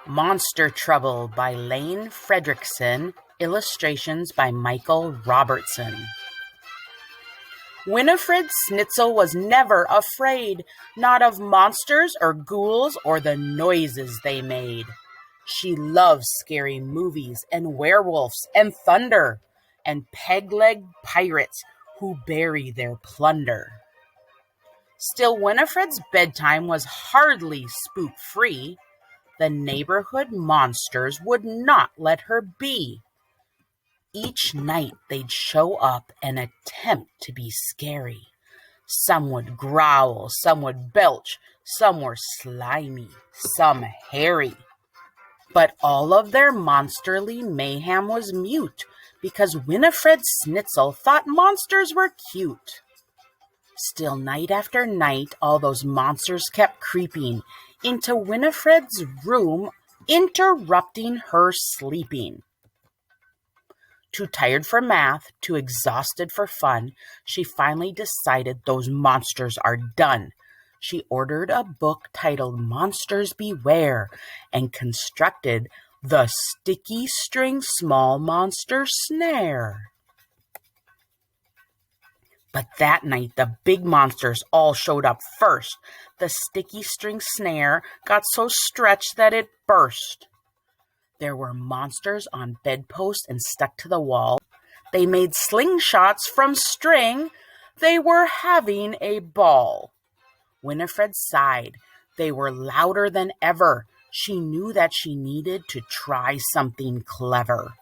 Monster Trouble by Lane Fredrickson, illustrations by Michael Robertson. Winifred Snitzel was never afraid, not of monsters or ghouls or the noises they made. She loved scary movies and werewolves and thunder and peg-legged pirates who bury their plunder. Still, Winifred's bedtime was hardly spook-free. The neighborhood monsters would not let her be. Each night they'd show up and attempt to be scary. Some would growl, some would belch, some were slimy, some hairy. But all of their monsterly mayhem was mute because Winifred Snitzel thought monsters were cute. Still, night after night, all those monsters kept creeping into Winifred's room, interrupting her sleeping. Too tired for math, too exhausted for fun, she finally decided those monsters are done. She ordered a book titled Monsters Beware and constructed the Sticky String Small Monster Snare. But that night, the big monsters all showed up first. The sticky string snare got so stretched that it burst. There were monsters on bedposts and stuck to the wall. They made slingshots from string. They were having a ball. Winifred sighed. They were louder than ever. She knew that she needed to try something clever.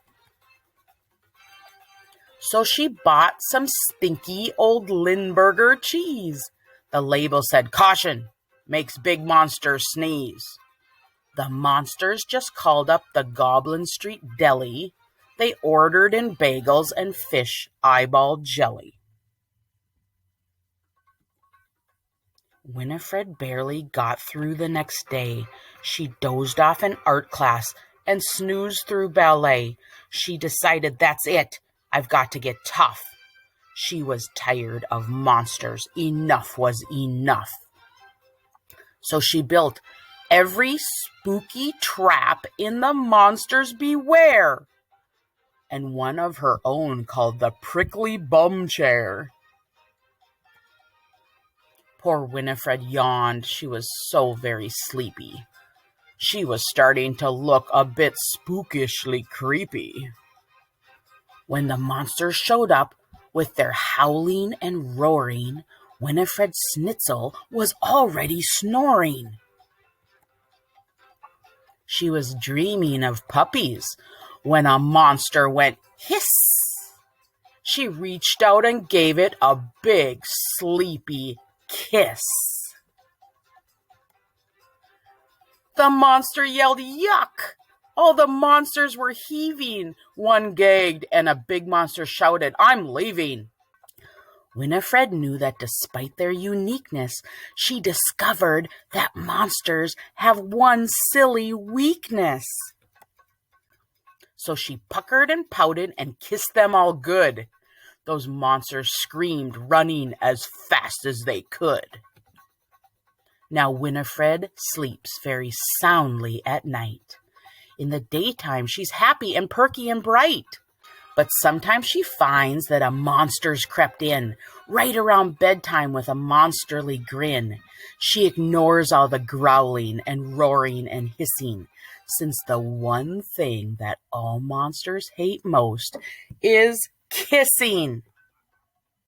So she bought some stinky old Lindbergh cheese. The label said, "Caution, makes big monsters sneeze." The monsters just called up the Goblin Street Deli. They ordered in bagels and fish eyeball jelly. Winifred barely got through the next day. She dozed off in art class and snoozed through ballet. She decided, that's it. I've got to get tough. She was tired of monsters. Enough was enough. So she built every spooky trap in the Monsters Beware, and one of her own called the Prickly Bum Chair. Poor Winifred yawned. She was so very sleepy. She was starting to look a bit spookishly creepy. When the monsters showed up with their howling and roaring, Winifred Snitzel was already snoring. She was dreaming of puppies when a monster went hiss. She reached out and gave it a big, sleepy kiss. The monster yelled, "Yuck!" All the monsters were heaving. One gagged, and a big monster shouted, "I'm leaving." Winifred knew that despite their uniqueness, she discovered that monsters have one silly weakness. So she puckered and pouted and kissed them all good. Those monsters screamed, running as fast as they could. Now Winifred sleeps very soundly at night. In the daytime, she's happy and perky and bright. But sometimes she finds that a monster's crept in, right around bedtime with a monsterly grin. She ignores all the growling and roaring and hissing, since the one thing that all monsters hate most is kissing.